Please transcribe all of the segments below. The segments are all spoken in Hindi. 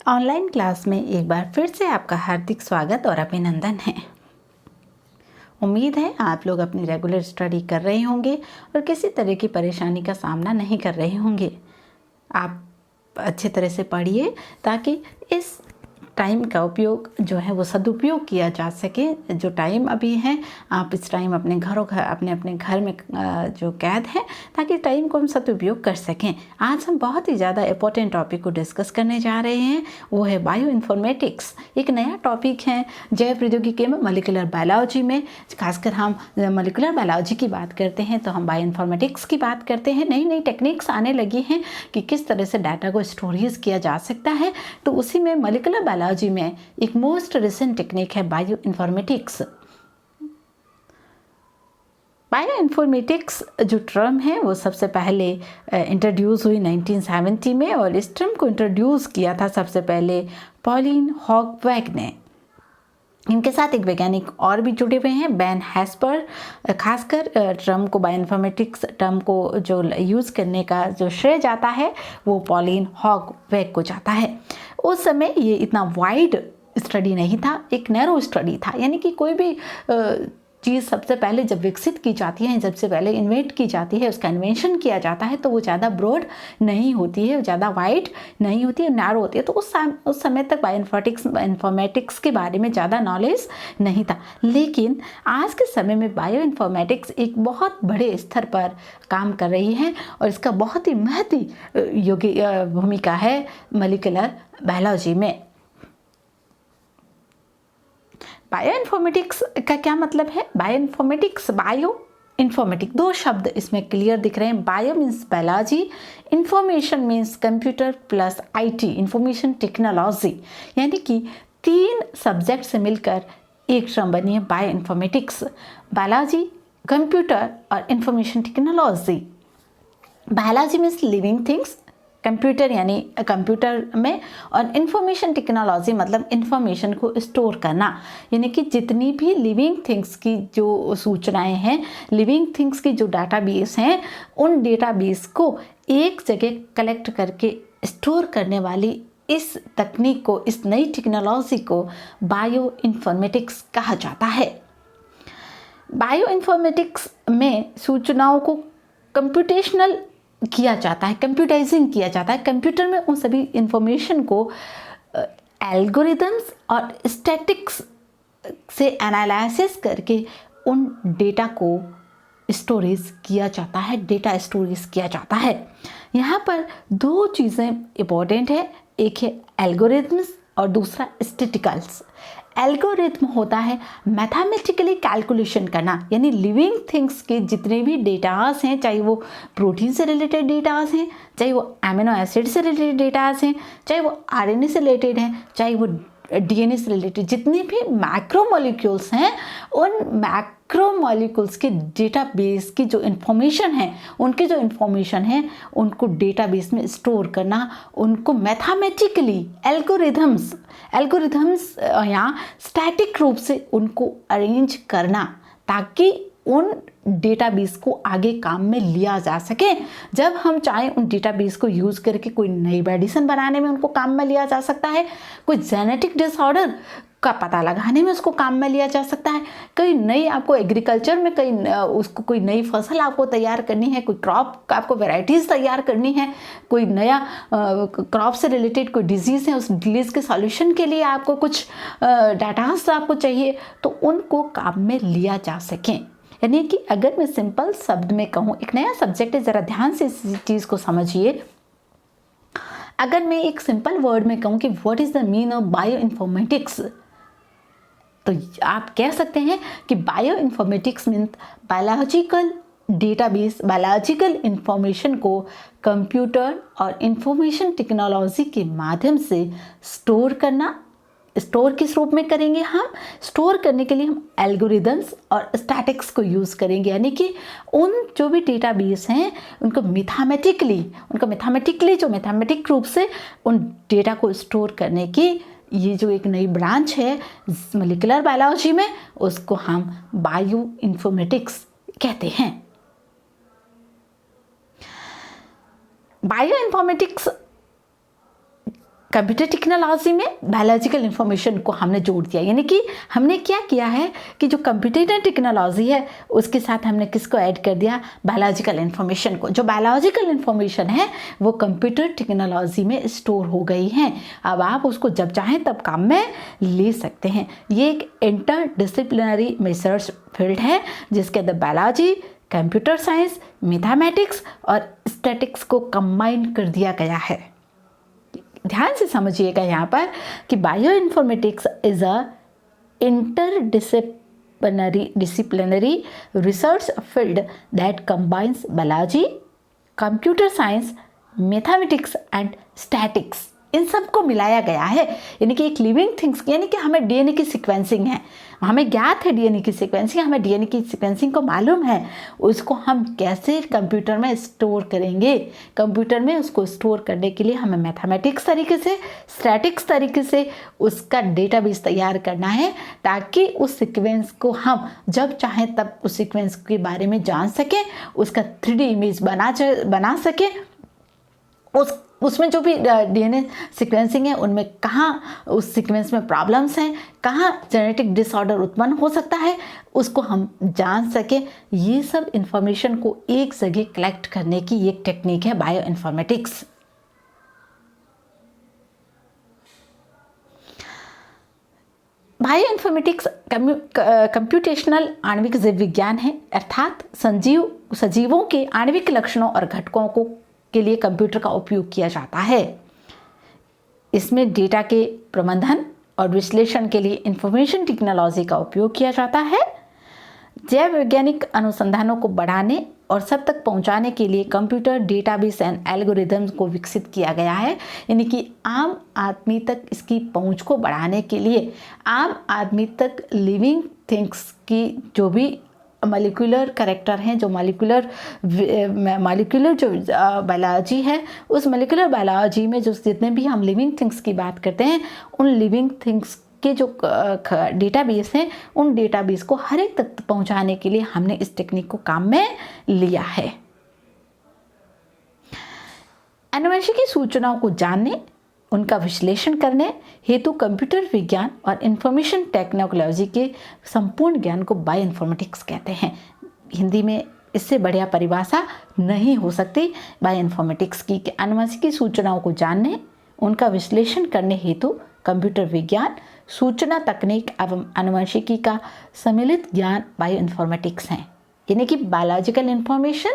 ऑनलाइन क्लास में एक बार फिर से आपका हार्दिक स्वागत और अभिनंदन है। उम्मीद है आप लोग अपनी रेगुलर स्टडी कर रहे होंगे और किसी तरह की परेशानी का सामना नहीं कर रहे होंगे। आप अच्छे तरह से पढ़िए ताकि इस टाइम का उपयोग जो है वो सदुपयोग किया जा सके। जो टाइम अभी है आप इस टाइम अपने अपने घर में जो कैद है ताकि टाइम को हम सदुपयोग कर सकें। आज हम बहुत ही ज़्यादा इंपॉर्टेंट टॉपिक को डिस्कस करने जा रहे हैं, वो है बायो इन्फॉर्मेटिक्स। एक नया टॉपिक है जैव प्रौद्योगिकी में, मॉलिक्यूलर बायोलॉजी में। खासकर हम मॉलिक्यूलर बायोलॉजी की बात करते हैं तो हम बायो इन्फॉर्मेटिक्स की बात करते हैं। नई नई टेक्निक्स आने लगी हैं कि किस तरह से डाटा को स्टोरेज किया जा सकता है, तो उसी में मॉलिक्यूलर बायोलॉजी में एक मोस्ट रिसेंट टेक्निक है बायो इन्फॉर्मेटिक्स। बायो इन्फॉर्मेटिक्स जो टर्म है वो सबसे पहले इंट्रोड्यूस हुई 1970 में, और इस टर्म को इंट्रोड्यूस किया था सबसे पहले पॉलिन हॉगवैग ने। इनके साथ एक वैज्ञानिक और भी जुड़े हुए हैं, बेन हैस्पर। खासकर टर्म को बायो इन्फॉर्मेटिक्स टर्म को जो यूज़ करने का जो श्रेय जाता है वो पॉलिन हॉगवैग को जाता है। उस समय ये इतना वाइड स्टडी नहीं था, एक नैरो स्टडी था। यानी कि कोई भी चीज़ सबसे पहले जब विकसित की जाती है, सबसे पहले इन्वेंट की जाती है, उसका इन्वेंशन किया जाता है, तो वो ज़्यादा ब्रॉड नहीं होती है, ज़्यादा वाइड नहीं होती है, नैरो होती है। तो उस समय तक बायो इन्फॉर्मेटिक्स के बारे में ज़्यादा नॉलेज नहीं था। लेकिन आज के समय में बायो इन्फॉर्मेटिक्स एक बहुत बड़े स्तर पर काम कर रही है और इसका बहुत ही महत्वपूर्ण भूमिका है मॉलिक्यूलर बायोलॉजी में। बायो इन्फॉर्मेटिक्स का क्या मतलब है? बायो इन्फॉर्मेटिक्स, बायो इन्फॉर्मेटिक्स, दो शब्द इसमें क्लियर दिख रहे हैं। Bio means biology, information means computer plus IT, information technology. यानी कि तीन सब्जेक्ट से मिलकर एक टर्म बनी है बायो इन्फॉर्मेटिक्स। बायोलॉजी, कंप्यूटर और information technology. Biology means living things, computer यानी कंप्यूटर में, और इंफॉर्मेशन टेक्नोलॉजी मतलब इंफॉर्मेशन को स्टोर करना। यानी कि जितनी भी लिविंग थिंग्स की जो सूचनाएं हैं, लिविंग थिंग्स की जो डाटाबेस हैं, उन डेटाबेस को एक जगह कलेक्ट करके स्टोर करने वाली इस तकनीक को, इस नई टेक्नोलॉजी को बायो इन्फॉर्मेटिक्स कहा जाता है। बायो इन्फॉर्मेटिक्स में सूचनाओं को कंप्यूटेशनल किया जाता है, कंप्यूटाइजिंग किया जाता है। कंप्यूटर में उन सभी इंफॉर्मेशन को एल्गोरिदम्स और स्टैटिक्स से एनालिसिस करके उन डेटा को स्टोरेज किया जाता है, डेटा स्टोरेज किया जाता है। यहाँ पर दो चीज़ें इम्पोर्टेंट है, एक है एल्गोरिदम्स और दूसरा स्टैटिकल्स। एल्गोरिथम होता है मैथमेटिकली कैलकुलेशन करना, यानी लिविंग थिंग्स के जितने भी डेटास हैं, चाहे वो प्रोटीन से रिलेटेड डेटास हैं, चाहे वो अमीनो एसिड से रिलेटेड डेटास हैं, चाहे वो आरएनए से रिलेटेड हैं, चाहे वो डीएनए से रिलेटेड, जितने भी मैक्रोमोलिक्यूल्स हैं, उन मैक्रोमोलिक्यूल्स के डेटाबेस की जो इन्फॉर्मेशन है, उनकी जो इन्फॉर्मेशन है उनको डेटाबेस में स्टोर करना, उनको मैथमेटिकली एल्गोरिथम्स या स्टैटिक रूप से उनको अरेंज करना, ताकि उन डेटाबेस को आगे काम में लिया जा सके। जब हम चाहें उन डेटाबेस को यूज़ करके कोई नई मेडिसिन बनाने में उनको काम में लिया जा सकता है, कोई जेनेटिक डिसऑर्डर का पता लगाने में उसको काम में लिया जा सकता है, कोई नई आपको एग्रीकल्चर में उसको कोई नई फसल आपको तैयार करनी है, कोई क्रॉप आपको वैरायटीज़ तैयार करनी है, कोई नया क्रॉप से रिलेटेड कोई डिजीज़ है, उस डिजीज़ के सॉल्यूशन के लिए आपको कुछ डाटास आपको चाहिए, तो उनको काम में लिया जा सकें। यानी कि अगर मैं सिंपल शब्द में कहूँ, एक नया सब्जेक्ट है, ज़रा ध्यान से इस चीज़ को समझिए। अगर मैं एक सिंपल वर्ड में कहूँ कि what is the mean of bio informatics, तो आप कह सकते हैं कि bio informatics means biological database, biological information को कंप्यूटर और इंफॉर्मेशन टेक्नोलॉजी के माध्यम से स्टोर करना। स्टोर किस रूप में करेंगे? हम स्टोर करने के लिए हम एल्गोरिदम्स और स्टैटिक्स को यूज़ करेंगे। यानी कि उन जो भी डेटाबेस हैं उनको मैथमेटिकली जो मैथमेटिक रूप से उन डेटा को स्टोर करने की ये जो एक नई ब्रांच है मॉलिक्यूलर बायोलॉजी में, उसको हम बायो इन्फॉर्मेटिक्स कहते हैं। बायो इन्फॉर्मेटिक्स कंप्यूटर टेक्नोलॉजी में बायोलॉजिकल इन्फॉर्मेशन को हमने जोड़ दिया, यानी कि हमने क्या किया है कि जो कंप्यूटर टेक्नोलॉजी है उसके साथ हमने किसको ऐड कर दिया, बायोलॉजिकल इन्फॉर्मेशन को। जो बायोलॉजिकल इन्फॉर्मेशन है वो कंप्यूटर टेक्नोलॉजी में स्टोर हो गई हैं। अब आप उसको जब चाहें तब काम में ले सकते हैं। ये एक इंटर डिसिप्लिनरी रिसर्च फील्ड है जिसके अंदर बायोलॉजी, कंप्यूटर साइंस, मैथमेटिक्स और स्टैटिक्स को कंबाइन कर दिया गया है। ध्यान से समझिएगा यहाँ पर कि bioinformatics is a interdisciplinary research field that combines biology, computer science, mathematics and statics, इन सब को मिलाया गया है। यानी कि एक लिविंग थिंग्स, यानी कि हमें डीएनए की सीक्वेंसिंग है, हमें ज्ञात है डीएनए की सीक्वेंसिंग, हमें डीएनए की सीक्वेंसिंग को मालूम है, उसको हम कैसे कंप्यूटर में स्टोर करेंगे। कंप्यूटर में उसको स्टोर करने के लिए हमें मैथमेटिक्स तरीके से, स्टैटिक्स तरीके से उसका डेटाबेस तैयार करना है, ताकि उस सीक्वेंस को हम जब चाहें तब उस सीक्वेंस के बारे में जान सकें, उसका 3D इमेज बना सकें, उसमें जो भी डीएनए सीक्वेंसिंग है उनमें कहाँ उस सीक्वेंस में प्रॉब्लम्स हैं, कहाँ जेनेटिक डिसऑर्डर उत्पन्न हो सकता है, उसको हम जान सकें। ये सब इंफॉर्मेशन को एक जगह कलेक्ट करने की एक टेक्निक है bio informatics. Bio informatics computational आणविक जीव विज्ञान है, अर्थात सजीवों के आणविक लक्षणों और घटकों के लिए कंप्यूटर का उपयोग किया जाता है। इसमें डेटा के प्रबंधन और विश्लेषण के लिए इंफॉर्मेशन टेक्नोलॉजी का उपयोग किया जाता है। जैव वैज्ञानिक अनुसंधानों को बढ़ाने और सब तक पहुंचाने के लिए कंप्यूटर डेटाबेस एंड एल्गोरिदम्स को विकसित किया गया है। यानी कि आम आदमी तक इसकी पहुंच को बढ़ाने के लिए, आम आदमी तक लिविंग थिंग्स की जो भी मॉलिक्यूलर कैरेक्टर हैं, जो मॉलिक्यूलर जो बायोलॉजी है, उस मॉलिक्यूलर बायोलॉजी में जो जितने भी हम लिविंग थिंग्स की बात करते हैं, उन लिविंग थिंग्स के जो डेटाबेस हैं, उन डेटाबेस को हर एक तक पहुंचाने के लिए हमने इस टेक्निक को काम में लिया है। आनुवंशिकी सूचनाओं को जानने, उनका विश्लेषण करने हेतु कंप्यूटर विज्ञान और इंफॉर्मेशन टेक्नोलॉजी के संपूर्ण ज्ञान को बायो इन्फॉर्मेटिक्स कहते हैं। हिंदी में इससे बढ़िया परिभाषा नहीं हो सकती बायो इन्फॉर्मेटिक्स की, कि आनुवंशिकी सूचनाओं को जानने, उनका विश्लेषण करने हेतु कंप्यूटर विज्ञान, सूचना तकनीक एवं आनुवंशिकी का सम्मिलित ज्ञान बायो इन्फॉर्मेटिक्स है। यानी कि biological information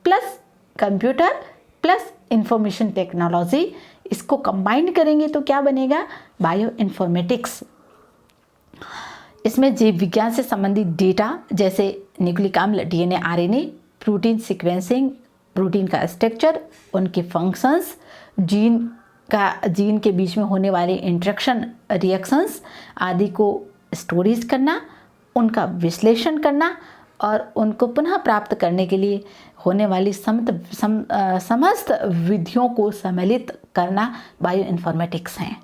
plus computer plus information technology, इसको कंबाइन करेंगे तो क्या बनेगा, बायो इन्फॉर्मेटिक्स। इसमें जीव विज्ञान से संबंधित डेटा जैसे न्यूक्लिक अम्ल, DNA, RNA, protein sequencing, protein का स्ट्रक्चर, उनके फंक्शंस, जीन के बीच में होने वाले इंटरेक्शन रिएक्शंस आदि को स्टोरेज करना, उनका विश्लेषण करना और उनको पुनः प्राप्त करने के लिए होने वाली समस्त विधियों को सम्मिलित करना बायो इन्फॉर्मेटिक्स हैं।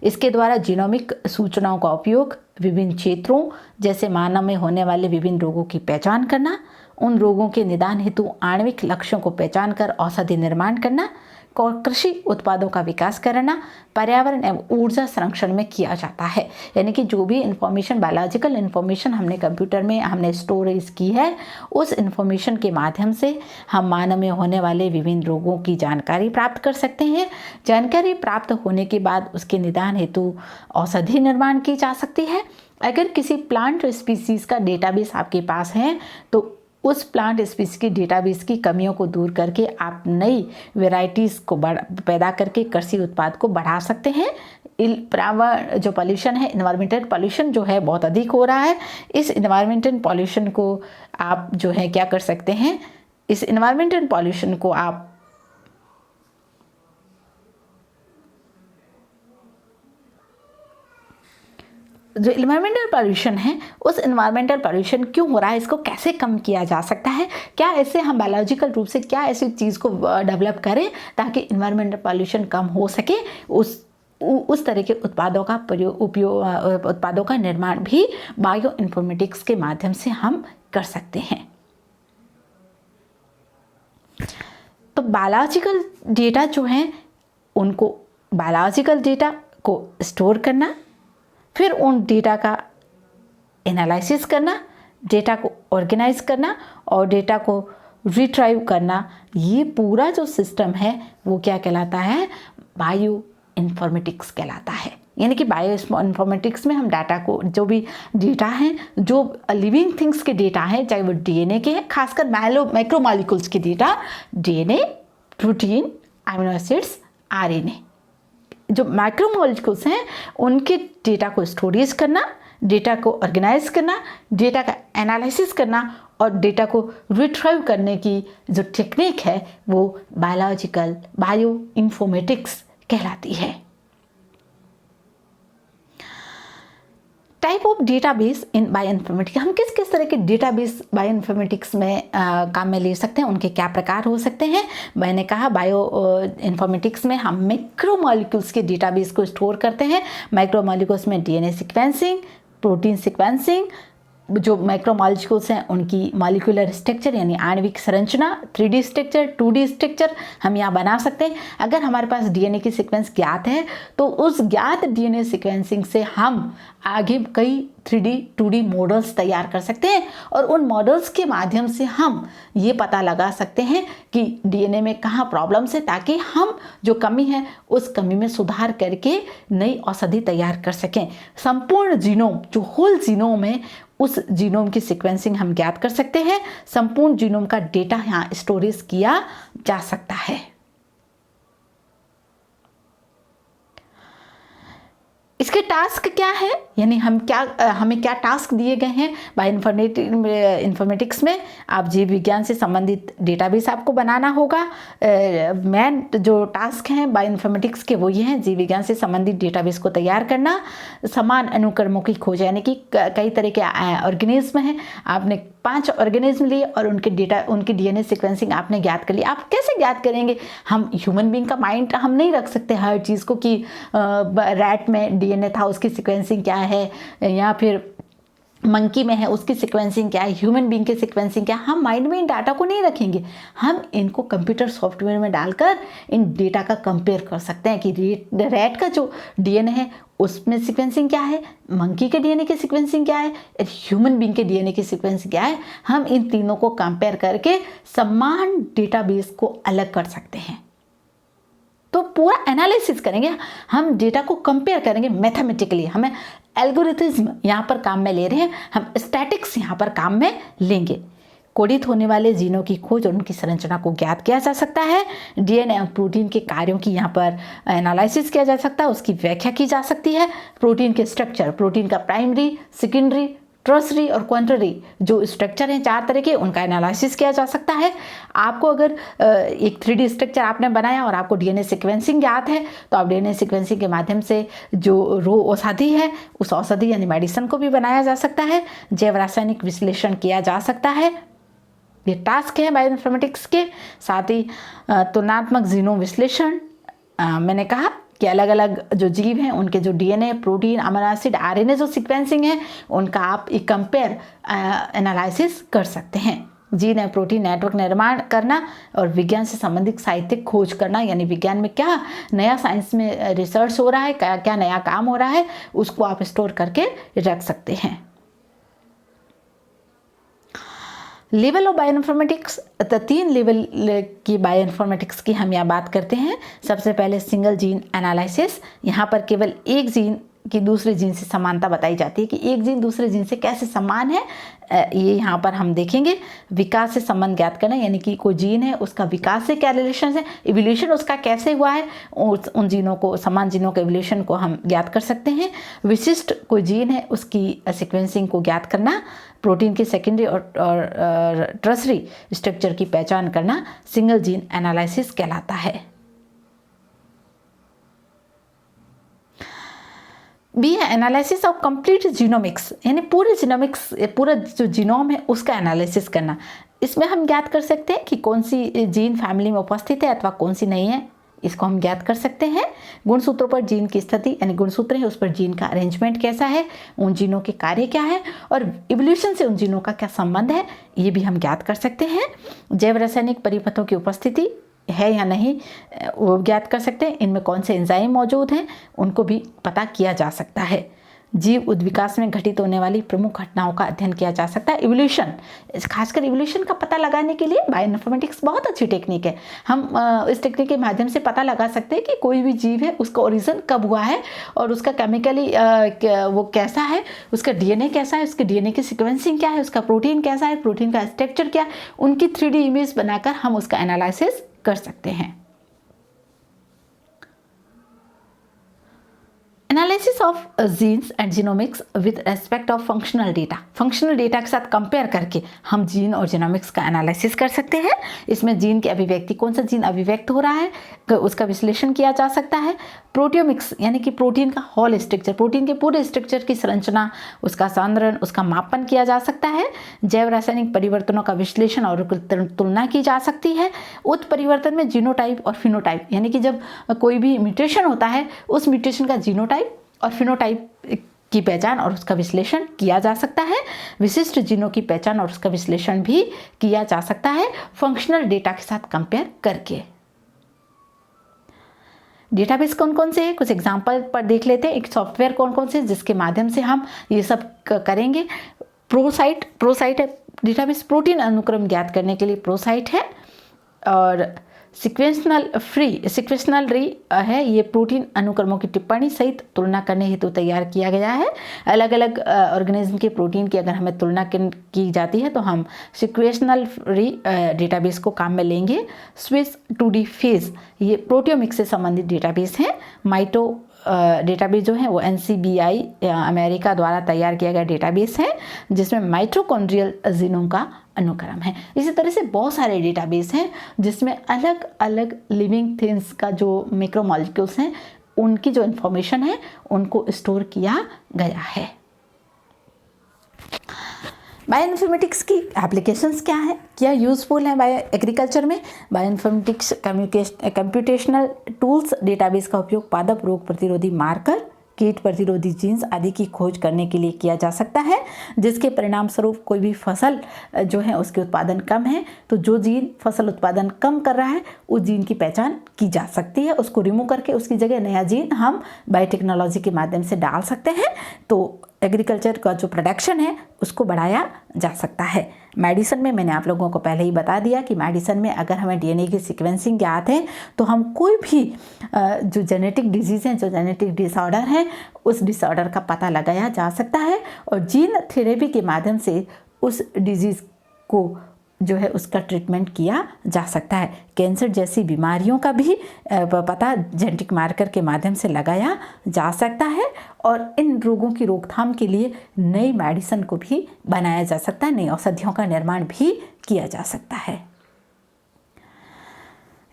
इसके द्वारा जीनोमिक सूचनाओं का उपयोग विभिन्न क्षेत्रों जैसे मानव में होने वाले विभिन्न रोगों की पहचान करना, उन रोगों के निदान हेतु आणविक लक्ष्यों को पहचान कर औषधि निर्माण करना, कृषि उत्पादों का विकास करना, पर्यावरण एवं ऊर्जा संरक्षण में किया जाता है। यानी कि जो भी इंफॉर्मेशन, बायोलॉजिकल इंफॉर्मेशन हमने कंप्यूटर में हमने स्टोरेज की है, उस इंफॉर्मेशन के माध्यम से हम मानव में होने वाले विभिन्न रोगों की जानकारी प्राप्त कर सकते हैं। जानकारी प्राप्त होने के बाद उसके निदान हेतु औषधि निर्माण की जा सकती है। अगर किसी प्लांट स्पीसीज़ का डेटाबेस आपके पास है तो उस प्लांट स्पीसीज की डेटाबेस की कमियों को दूर करके आप नई वेराइटीज़ को पैदा करके कृषि उत्पाद को बढ़ा सकते हैं। पर्यावरण जो पॉल्यूशन है, इन्वायरमेंटल पॉल्यूशन जो है बहुत अधिक हो रहा है, इस इन्वायरमेंटल पॉल्यूशन को आप जो है क्या कर सकते हैं, इस इन्वायरमेंटल पॉल्यूशन को आप जो इन्वायरमेंटल पॉल्यूशन है, उस इन्वायरमेंटल पॉल्यूशन क्यों हो रहा है, इसको कैसे कम किया जा सकता है, क्या ऐसे हम बायोलॉजिकल रूप से क्या ऐसी चीज़ को डेवलप करें ताकि इन्वायरमेंटल पॉल्यूशन कम हो सके, उस तरह के उत्पादों का उत्पादों का निर्माण भी बायो इन्फॉर्मेटिक्स के माध्यम से हम कर सकते हैं। तो बायोलॉजिकल डेटा जो हैं उनको बायोलॉजिकल डेटा को स्टोर करना, फिर उन डेटा का एनालिसिस करना, डेटा को ऑर्गेनाइज करना और डेटा को रिट्राइव करना, ये पूरा जो सिस्टम है वो क्या कहलाता है? बायो इन्फॉर्मेटिक्स कहलाता है। यानी कि बायो इन्फॉर्मेटिक्स में हम डाटा को, जो भी डेटा हैं, जो लिविंग थिंग्स के डेटा हैं, चाहे वो डीएनए के हैं, खासकर मैक्रोमॉलिक्यूल्स के data, DNA, protein, amino acids, RNA, जो मैक्रोमॉलिक्यूल्स हैं उनके डेटा को स्टोरेज करना, डेटा को ऑर्गेनाइज करना, डेटा का एनालिसिस करना और डेटा को रिट्राइव करने की जो टेक्निक है वो बायो इन्फॉर्मेटिक्स कहलाती है। Type of database in bio informatics, हम किस किस तरह के डेटाबेस बायो इन्फॉर्मेटिक्स में काम में ले सकते हैं, उनके क्या प्रकार हो सकते हैं। मैंने कहा बायो इन्फॉर्मेटिक्स में हम मैक्रोमॉलिक्यूल्स के डेटाबेस को स्टोर करते हैं। मैक्रोमॉलिक्यूल्स में डीएनए सीक्वेंसिंग, प्रोटीन सीक्वेंसिंग, जो मैक्रोमॉलिक्यूल्स हैं उनकी मॉलिक्यूलर स्ट्रक्चर यानी आणविक संरचना, 3D स्ट्रक्चर, 2D स्ट्रक्चर हम यहाँ बना सकते हैं। अगर हमारे पास डीएनए की सीक्वेंस ज्ञात है तो उस ज्ञात डीएनए सीक्वेंसिंग से हम आगे कई 3D 2D मॉडल्स तैयार कर सकते हैं और उन मॉडल्स के माध्यम से हम ये पता लगा सकते हैं कि डीएनए में कहाँ प्रॉब्लम्स है, ताकि हम जो कमी है उस कमी में सुधार करके नई औषधि तैयार कर सकें। संपूर्ण जीनोम, जो होल जीनोम है, उस जीनोम की सीक्वेंसिंग हम ज्ञात कर सकते हैं। संपूर्ण जीनोम का डेटा यहाँ स्टोरेज किया जा सकता है। इसके टास्क क्या है, यानी हमें क्या टास्क दिए गए हैं बायो इन्फॉर्मेटिक्स में। आप जीव विज्ञान से संबंधित डेटाबेस आपको बनाना होगा। मेन जो टास्क हैं बायो इन्फॉर्मेटिक्स के वो ये हैं: जीव विज्ञान से संबंधित डेटाबेस को तैयार करना, समान अनुक्रमों की खोज, यानी कि कई तरह के ऑर्गेनिज्म हैं, आपने 5 ऑर्गेनिज्म लिए और उनकी डीएनए सीक्वेंसिंग आपने ज्ञात कर ली। आप कैसे ज्ञात करेंगे? हम ह्यूमन बीइंग का माइंड हम नहीं रख सकते हर चीज़ को कि रैट में डीएनए था उसकी सीक्वेंसिंग क्या है, या फिर मंकी में है उसकी सीक्वेंसिंग क्या है, ह्यूमन बीइंग की सीक्वेंसिंग क्या है। हम माइंड में इन डाटा को नहीं रखेंगे, हम इनको कंप्यूटर सॉफ्टवेयर में डालकर इन डेटा का कंपेयर कर सकते हैं कि रैट का जो डीएनए है उसमें सीक्वेंसिंग क्या है, मंकी के डीएनए की सीक्वेंसिंग क्या है, ह्यूमन बीइंग के डीएनए की सीक्वेंसिंग क्या है। हम इन तीनों को कंपेयर करके समान डेटाबेस को अलग कर सकते हैं। तो पूरा एनालिसिस करेंगे, हम डेटा को कंपेयर करेंगे मैथमेटिकली। हमें एल्गोरिथ्म यहाँ पर काम में ले रहे हैं, हम स्टैटिक्स यहाँ पर काम में लेंगे। कोडित होने वाले जीनों की खोज और उनकी संरचना को ज्ञात किया जा सकता है। डीएनए और प्रोटीन के कार्यों की यहाँ पर एनालिसिस किया जा सकता है, उसकी व्याख्या की जा सकती है। प्रोटीन के स्ट्रक्चर, प्रोटीन का प्राइमरी, सेकेंडरी, टर्सरी और क्वांटरी जो स्ट्रक्चर हैं 4 तरह के, उनका एनालिसिस किया जा सकता है। आपको अगर एक 3D स्ट्रक्चर आपने बनाया और आपको डीएनए सीक्वेंसिंग ज्ञात है तो आप डीएनए सीक्वेंसिंग के माध्यम से जो औषधि है उस औषधि यानी मेडिसिन को भी बनाया जा सकता है। जैव रासायनिक विश्लेषण किया जा सकता है। ये टास्क है बायो इन्फॉर्मेटिक्स के। साथ ही तुलनात्मक जीनोम विश्लेषण, मैंने कहा कि अलग अलग जो जीव हैं उनके जो DNA, protein, amino acid, RNA जो सीक्वेंसिंग है उनका आप एक कंपेयर एनालिसिस कर सकते हैं। जीन और प्रोटीन नेटवर्क निर्माण करना और विज्ञान से संबंधित साहित्यिक खोज करना, यानी विज्ञान में क्या नया साइंस में रिसर्च हो रहा है, क्या नया काम हो रहा है, उसको आप स्टोर करके रख सकते हैं। लेवल ऑफ बायो इन्फॉर्मेटिक्स, तो 3 लेवल की बायो इन्फॉर्मेटिक्स की हम यहाँ बात करते हैं। सबसे पहले सिंगल जीन एनालिसिस, यहाँ पर केवल एक जीन की दूसरे जीन से समानता बताई जाती है कि एक जीन दूसरे जीन से कैसे समान है, ये यहाँ पर हम देखेंगे। विकास से संबंध ज्ञात करना, यानी कि कोई जीन है उसका विकास से क्या रिलेशन है, इवोल्यूशन उसका कैसे हुआ है, उन जीनों को, समान जीनों के इवोल्यूशन को हम ज्ञात कर सकते हैं। विशिष्ट कोई जीन है उसकी सीक्वेंसिंग को ज्ञात करना। प्रोटीन के सेकेंडरी और टर्सरी स्ट्रक्चर की पहचान करना सिंगल जीन एनालिसिस कहलाता है। बी है एनालिसिस ऑफ कंप्लीट जीनोमिक्स, यानी पूरे जीनोमिक्स, पूरा जो जीनोम है उसका एनालिसिस करना। इसमें हम ज्ञात कर सकते हैं कि कौन सी जीन फैमिली में उपस्थित है अथवा कौन सी नहीं है, इसको हम ज्ञात कर सकते हैं। गुणसूत्रों पर जीन की स्थिति, यानी गुणसूत्र है उस पर जीन का अरेंजमेंट कैसा है, उन जीनों के कार्य क्या है और इवोल्यूशन से उन जीनों का क्या संबंध है, ये भी हम ज्ञात कर सकते हैं। जैव रासायनिक परिपथों की उपस्थिति, है या नहीं वो ज्ञात कर सकते हैं। इनमें कौन से एंजाइम मौजूद हैं उनको भी पता किया जा सकता है। जीव उद्विकास में घटित होने वाली प्रमुख घटनाओं का अध्ययन किया जा सकता है। इवोल्यूशन, खासकर इवोल्यूशन का पता लगाने के लिए बायोइन्फॉर्मेटिक्स बहुत अच्छी टेक्निक है। हम इस टेक्निक के माध्यम से पता लगा सकते हैं कि कोई भी जीव है उसका ओरिजिन कब हुआ है और उसका केमिकली वो कैसा है, उसका डीएनए कैसा है, उसके डीएनए की सिक्वेंसिंग क्या है, उसका प्रोटीन कैसा है, प्रोटीन का स्ट्रक्चर क्या है, उनकी 3D इमेज बनाकर हम उसका एनालिसिस कर सकते हैं। Analysis of genes and genomics with respect of functional data, functional data के साथ कंपेयर करके हम जीन और जीनोमिक्स का एनालिसिस कर सकते हैं। इसमें जीन की अभिव्यक्ति, कौन सा जीन अभिव्यक्त हो रहा है, उसका विश्लेषण किया जा सकता है। प्रोटियोमिक्स यानी कि प्रोटीन का होल स्ट्रक्चर, प्रोटीन के पूरे स्ट्रक्चर की संरचना, उसका सांद्रण, उसका मापन किया जा सकता है। जैव रासायनिक परिवर्तनों का विश्लेषण और तुलना की जा सकती है। उत्परिवर्तन में जीनोटाइप और फिनोटाइप, यानी कि जब कोई भी म्यूटेशन होता है उस म्यूटेशन का जीनोटाइप और फिनोटाइप की पहचान और उसका विश्लेषण किया जा सकता है। विशिष्ट जीनों की पहचान और उसका विश्लेषण भी किया जा सकता है फंक्शनल डेटा के साथ कंपेयर करके। डेटाबेस कौन कौन से हैं, कुछ एग्जांपल पर देख लेते हैं। एक सॉफ्टवेयर कौन कौन से जिसके माध्यम से हम ये सब करेंगे। प्रोसाइट है डेटाबेस, प्रोटीन अनुक्रम ज्ञात करने के लिए प्रोसाइट है। और सिक्वेशनल है, ये प्रोटीन अनुक्रमों की टिप्पणी सहित तुलना करने हेतु तैयार किया गया है। अलग अलग ऑर्गेनिज्म के प्रोटीन की अगर हमें तुलना की जाती है तो हम सिक्वेशनल डेटाबेस को काम में लेंगे। स्विस 2D फेज, ये प्रोटियोमिक्स से संबंधित डेटाबेस है। माइटो डेटाबेस जो है वो NCBI अमेरिका द्वारा तैयार किया गया डेटाबेस है जिसमें माइटोकॉन्ड्रियल जीनोम का अनुक्रम है। इसी तरह से बहुत सारे डेटाबेस हैं जिसमें अलग अलग लिविंग थिंग्स का जो मैक्रोमॉलिक्यूल्स हैं उनकी जो इन्फॉर्मेशन है उनको स्टोर किया गया है। बायोइन्फॉर्मेटिक्स की एप्लीकेशंस क्या है, क्या यूज़फुल है बायो एग्रीकल्चर में। बायोइन्फॉर्मेटिक्स कंप्यूटेशनल टूल्स, डेटाबेस का उपयोग पादप रोग प्रतिरोधी मार्कर, कीट प्रतिरोधी जीन्स आदि की खोज करने के लिए किया जा सकता है, जिसके परिणाम स्वरूप कोई भी फसल जो है उसके उत्पादन कम है तो जो जीन फसल उत्पादन कम कर रहा है उस जीन की पहचान की जा सकती है। उसको रिमूव करके उसकी जगह नया जीन हम बायोटेक्नोलॉजी के माध्यम से डाल सकते हैं तो एग्रीकल्चर का जो प्रोडक्शन है उसको बढ़ाया जा सकता है। मेडिसिन में मैंने आप लोगों को पहले ही बता दिया कि मेडिसिन में अगर हमें डीएनए की सीक्वेंसिंग ज्ञात है तो हम कोई भी जो जेनेटिक डिजीज़ हैं, जो जेनेटिक डिसऑर्डर हैं, उस डिसऑर्डर का पता लगाया जा सकता है और जीन थेरेपी के माध्यम से उस डिजीज़ को जो है उसका ट्रीटमेंट किया जा सकता है। कैंसर जैसी बीमारियों का भी पता जेनेटिक मार्कर के माध्यम से लगाया जा सकता है और इन रोगों की रोकथाम के लिए नई मेडिसिन को भी बनाया जा सकता है, नई औषधियों का निर्माण भी किया जा सकता है।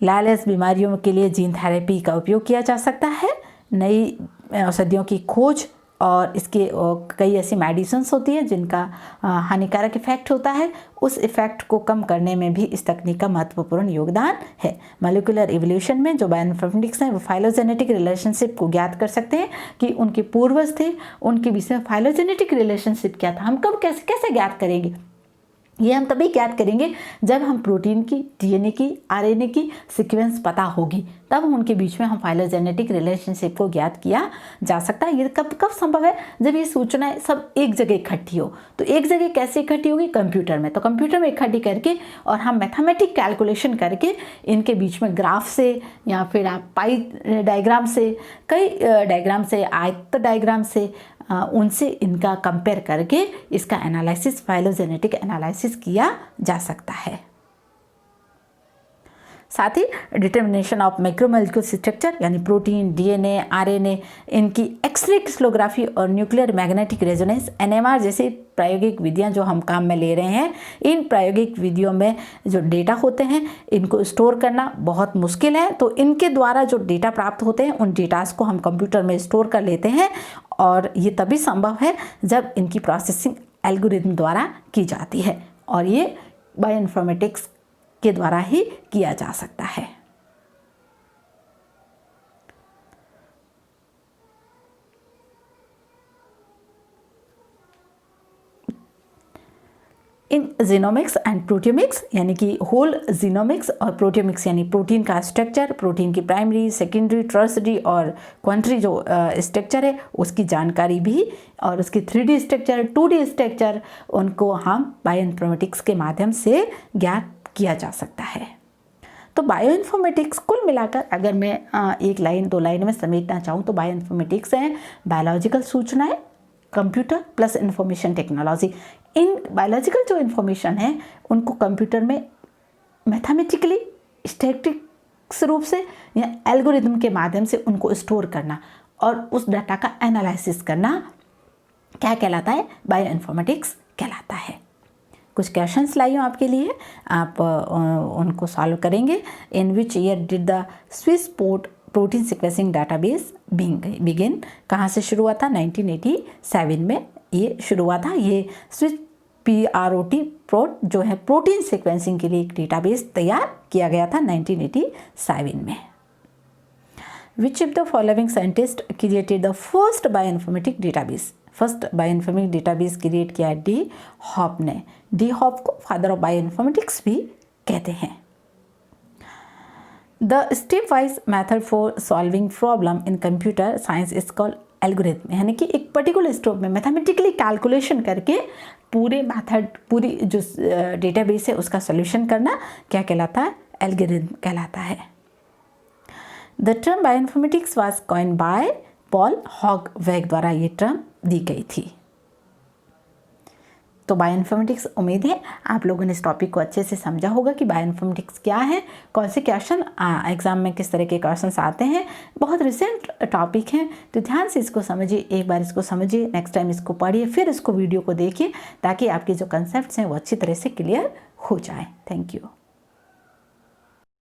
लालच बीमारियों के लिए जीन थेरेपी का उपयोग किया जा सकता है। नई औषधियों की खोज और इसके कई ऐसी मेडिसिन्स होती हैं जिनका हानिकारक इफेक्ट होता है, उस इफेक्ट को कम करने में भी इस तकनीक का महत्वपूर्ण योगदान है। मॉलिक्यूलर इवोल्यूशन में जो बायोइन्फॉर्मेटिक्स हैं वो फाइलोजेनेटिक रिलेशनशिप को ज्ञात कर सकते हैं कि उनके पूर्वज थे, उनके बीच में फाइलोजेनेटिक रिलेशनशिप क्या था, हम कब कैसे ज्ञात करेंगे। ये हम तभी ज्ञात करेंगे जब हम प्रोटीन की, डीएनए की, आरएनए की सीक्वेंस पता होगी, तब उनके बीच में हम फाइलोजेनेटिक रिलेशनशिप को ज्ञात किया जा सकता है। ये कब संभव है, जब ये सूचनाएं सब एक जगह इकट्ठी हो। तो एक जगह कैसे इकट्ठी होगी, कंप्यूटर में। तो कंप्यूटर में इकट्ठी करके और हम मैथमेटिक कैलकुलेशन करके इनके बीच में ग्राफ से या फिर आप पाई डायग्राम से, कई डायग्राम से, आयत डायग्राम से उनसे इनका कंपेयर करके इसका एनालिसिस, फाइलोजेनेटिक एनालिसिस किया जा सकता है। साथ ही डिटर्मिनेशन ऑफ मैक्रोमोलिक्यूल स्ट्रक्चर यानी प्रोटीन, डीएनए, आरएनए, इनकी एक्सरे क्रिस्टलोग्राफी और न्यूक्लियर मैग्नेटिक रेजोनेंस NMR जैसी प्रायोगिक विधियां जो हम काम में ले रहे हैं, इन प्रायोगिक विधियों में जो डेटा होते हैं इनको स्टोर करना बहुत मुश्किल है। तो इनके द्वारा जो डेटा प्राप्त होते हैं उन डेटास को हम कंप्यूटर में स्टोर कर लेते हैं और ये तभी संभव है जब इनकी प्रोसेसिंग एल्गोरिथम द्वारा की जाती है और ये बायोइन्फॉर्मेटिक्स के द्वारा ही किया जा सकता है। इन जीनोमिक्स एंड प्रोटियोमिक्स, यानी कि होल जीनोमिक्स और प्रोटियोमिक्स यानी प्रोटीन का स्ट्रक्चर, प्रोटीन की प्राइमरी, सेकेंडरी, टर्सरी और क्वांटरी जो स्ट्रक्चर है उसकी जानकारी भी, और उसकी 3D स्ट्रक्चर, 2D स्ट्रक्चर, उनको हम बायोइन्फॉर्मेटिक्स के माध्यम से ज्ञात किया जा सकता है। तो बायोइन्फॉर्मेटिक्स कुल मिलाकर अगर मैं एक लाइन 2 लाइन में समेटना चाहूँ तो बायोइन्फॉर्मेटिक्स है बायोलॉजिकल सूचनाएं, computer plus information technology. In biological जो इन्फॉर्मेशन है उनको कंप्यूटर में मैथमेटिकली स्टैटिस्टिक्स रूप से या एल्गोरिदम के माध्यम से उनको स्टोर करना और उस डाटा का एनालिसिस करना क्या कहलाता है, बायोइन्फॉर्मेटिक्स कहलाता है। कुछ क्वेश्चंस लाई हूँ आपके लिए, आप उनको सॉल्व करेंगे। In which year did the Swiss protein sequencing database begin, कहाँ से शुरू हुआ था, 1987 में ये शुरू हुआ था। ये स्विस प्रोट जो है प्रोटीन सीक्वेंसिंग के लिए एक डेटाबेस तैयार किया गया था 1987 में। Which of the following scientist created the first bioinformatic database, first bioinformatic database create किया है डी हॉप ने। डी हॉप को फादर ऑफ बायोइन्फॉर्मेटिक्स भी कहते हैं। The stepwise method for solving problem in computer science is called algorithm, यानी कि एक पर्टिकुलर स्टेप में मैथमेटिकली कैलकुलेशन करके पूरे मैथड, पूरी जो डेटाबेस है उसका सोल्यूशन करना क्या कहलाता है, एल्गोरिथम कहलाता है। The term bioinformatics was coined by Paul Hogeweg द्वारा ये टर्म दी गई थी। तो बायोइन्फॉर्मेटिक्स, उम्मीद है आप लोगों ने इस टॉपिक को अच्छे से समझा होगा कि बायोइन्फॉर्मेटिक्स क्या है, कौन से क्वेश्चन एग्जाम में किस तरह के क्वेश्चंस आते हैं। बहुत रिसेंट टॉपिक है तो ध्यान से इसको समझिए, एक बार इसको समझिए, नेक्स्ट टाइम इसको पढ़िए, फिर इसको वीडियो को देखिए ताकि आपके जो कंसेप्ट्स हैं वो अच्छी तरह से क्लियर हो जाए। Thank you.